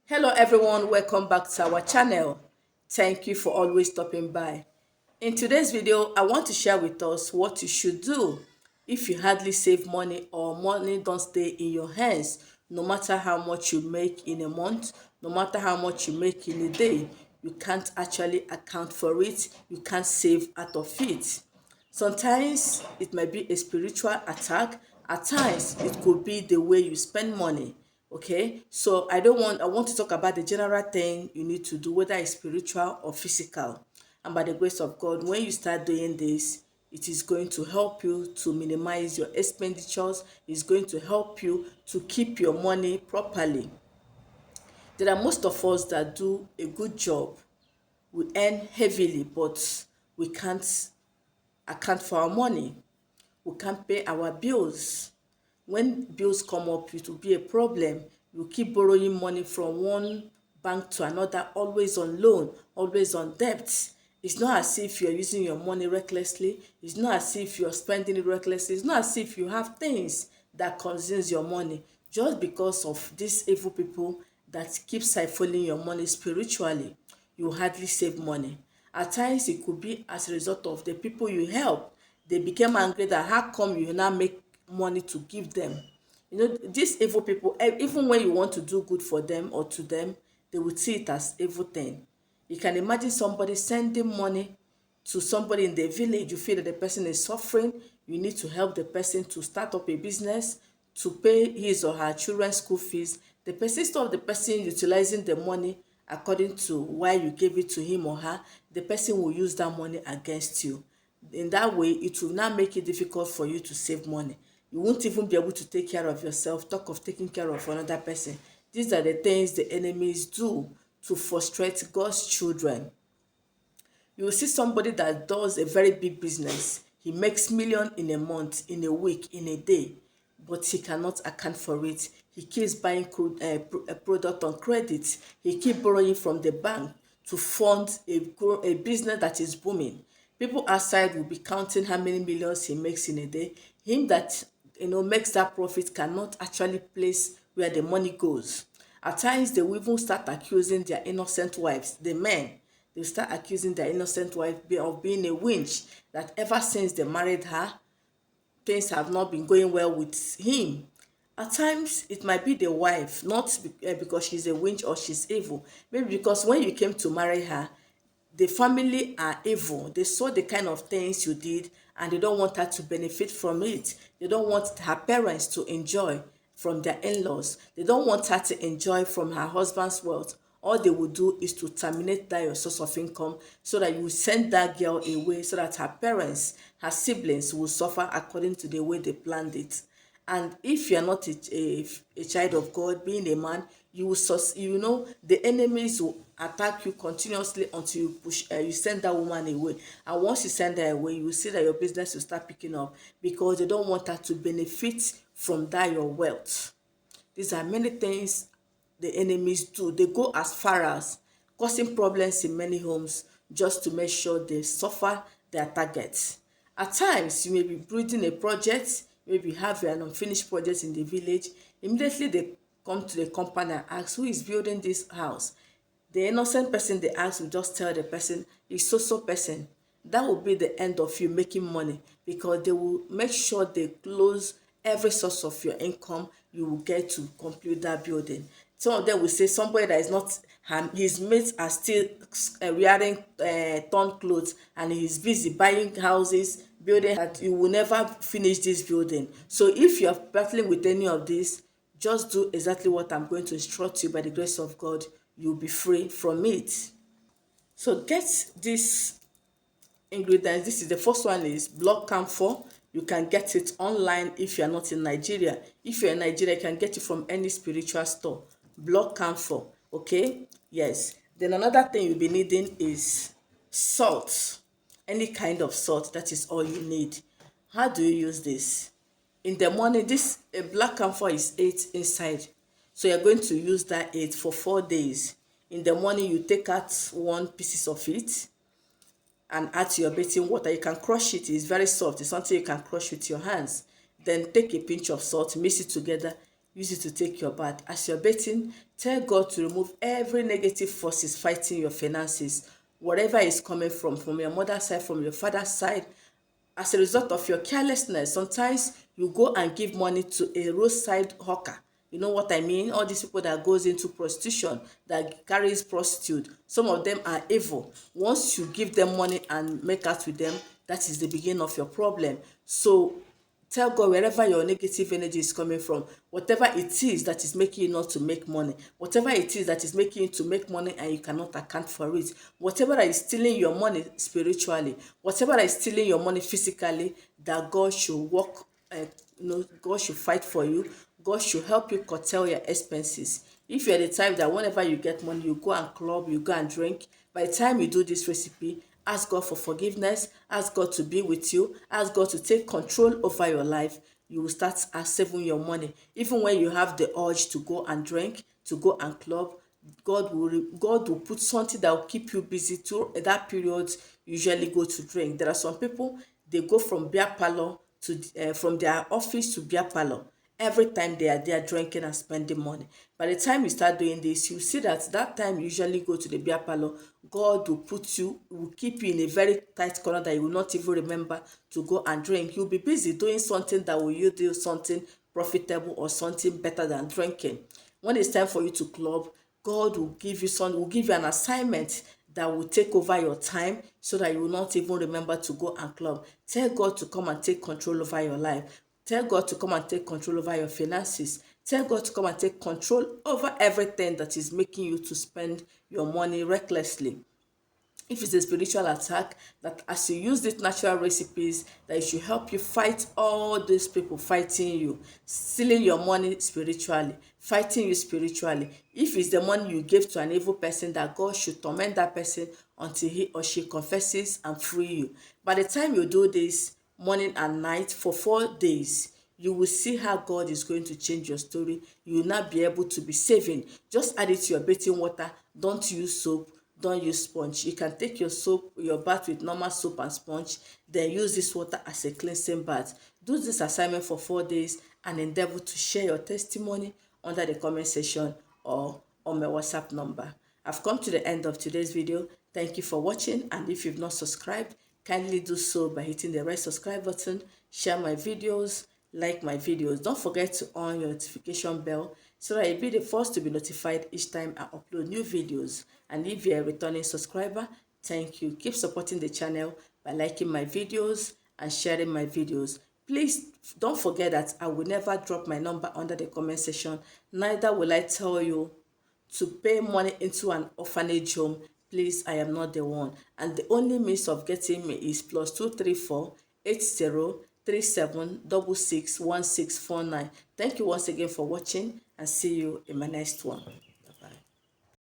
Hello everyone, welcome back to our channel. Thank you for always stopping by. In today's video, I want to share with us what you should do if you hardly save money or money don't stay in your hands. No matter how much you make in a month, no matter how much you make in a day, you can't actually account for it, you can't save out of it. Sometimes it might be a spiritual attack. At times it could be the way you spend money. Okay, so I want to talk about the general thing you need to do, whether it's spiritual or physical. And by the grace of God, when you start doing this, it is going to help you to minimize your expenditures. It's going to help you to keep your money properly. There are most of us that do a good job. We earn heavily, but we can't account for our money. We can't pay our bills. When bills come up, it will be a problem. You keep borrowing money from one bank to another, always on loan, always on debt. It's not as if you're using your money recklessly. It's not as if you're spending it recklessly. It's not as if you have things that consumes your money just because of these evil people that keep siphoning your money spiritually. You hardly save money. At times it could be as a result of the people you help. They became angry that how come you now make money to give them. You know, these evil people, even when you want to do good for them or to them, they will see it as evil thing. You can imagine somebody sending money to somebody in the village. You feel that the person is suffering. You need to help the person to start up a business, to pay his or her children's school fees. The person, instead of the person utilizing the money according to why you gave it to him or her, the person will use that money against you. In that way, it will now make it difficult for you to save money. You won't even be able to take care of yourself, talk of taking care of another person. These are the things the enemies do to frustrate God's children. You will see somebody that does a very big business. He makes million in a month, in a week, in a day, but he cannot account for it. He keeps buying a product on credit. He keeps borrowing from the bank to fund a business that is booming. People outside will be counting how many millions he makes in a day. Him that makes that profit cannot actually place where the money goes. At times they will even start accusing their innocent wives, the men. They start accusing their innocent wife of being a witch, that ever since they married her, things have not been going well with him. At times, it might be the wife, not because she's a witch or she's evil. Maybe because when you came to marry her, the family are evil. They saw the kind of things you did and they don't want her to benefit from it. They don't want her parents to enjoy from their in-laws. They don't want her to enjoy from her husband's wealth. All they will do is to terminate that your source of income so that you send that girl away so that her parents, her siblings will suffer according to the way they planned it. And if you're not a child of God, being a man, you will the enemies will attack you continuously until you send that woman away. And once you send her away, you will see that your business will start picking up because they don't want her to benefit from that your wealth. These are many things the enemies do. They go as far as causing problems in many homes just to make sure they suffer their targets. At times, you may be building a project, maybe you have an unfinished project in the village. Immediately they come to the compound and ask, who is building this house? The innocent person they ask will just tell the person, it's so person. That will be the end of you making money because they will make sure they close every source of your income you will get to complete that building. Some of them will say somebody that is not, his mates are still wearing torn clothes and he's busy buying houses, building, that you will never finish this building. So if you are battling with any of this, just do exactly what I'm going to instruct you. By the grace of God, you'll be free from it. So get this ingredients. This is the first one, is blood camphor. You can get it online if you are not in Nigeria. If you're in Nigeria, you can get it from any spiritual store. Blood camphor. Okay, yes. Then another thing you'll be needing is salt. Any kind of salt. That is all you need. How do you use this? In the morning, this black camphor is 8 inside, so you're going to use that 8 for 4 days. In the morning, you take out one pieces of it and add to your bathing water. You can crush it. It's very soft. It's something you can crush with your hands. Then take a pinch of salt, mix it together. use it to take your bath. As you're bathing, tell God to remove every negative forces fighting your finances, whatever is coming from your mother's side, from your father's side. As a result of your carelessness, sometimes you go and give money to a roadside hawker. You know what I mean? All these people that goes into prostitution, that carries prostitute, some of them are evil. Once you give them money and make out with them, that is the beginning of your problem. So tell God, wherever your negative energy is coming from, whatever it is that is making you not to make money, whatever it is that is making you to make money and you cannot account for it, whatever that is stealing your money spiritually, whatever that is stealing your money physically, that God should work, God should fight for you. God should help you curtail your expenses. If you're the type that whenever you get money, you go and club, you go and drink, by the time you do this recipe, ask God for forgiveness, ask God to be with you, ask God to take control over your life. You will start saving your money. Even when you have the urge to go and drink, to go and club, God will put something that will keep you busy to that period. You usually go to drink. There are some people, they go from beer parlor to from their office to beer parlor. Every time they are there drinking and spending money. By the time you start doing this, you see that time you usually go to the beer parlor, God will keep you in a very tight corner that you will not even remember to go and drink. You'll be busy doing something that will you do something profitable or something better than drinking. When it's time for you to club, God will give you an assignment that will take over your time so that you will not even remember to go and club. Tell God to come and take control over your life. Tell God to come and take control over your finances. Tell God to come and take control over everything that is making you to spend your money recklessly. If it's a spiritual attack, that as you use these natural recipes, that it should help you fight all these people fighting you, stealing your money spiritually, fighting you spiritually. If it's the money you gave to an evil person, that God should torment that person until he or she confesses and free you. By the time you do this morning and night for 4 days, you will see how God is going to change your story. You will not be able to be saving. Just add it to your bathing water. Don't use soap. Don't use sponge. You can take your bath with normal soap and sponge, then use this water as a cleansing bath. Do this assignment for 4 days and endeavor to share your testimony under the comment section or on my WhatsApp number. I've come to the end of today's video. Thank you for watching, and if you've not subscribed, kindly do so by hitting the red subscribe button, share my videos, like my videos. Don't forget to on your notification bell so that you'll be the first to be notified each time I upload new videos. And if you're a returning subscriber, thank you. Keep supporting the channel by liking my videos and sharing my videos. Please don't forget that I will never drop my number under the comment section. Neither will I tell you to pay money into an orphanage home. Please, I am not the one. And the only means of getting me is +234 8037 66 1649. Thank you once again for watching, and see you in my next one.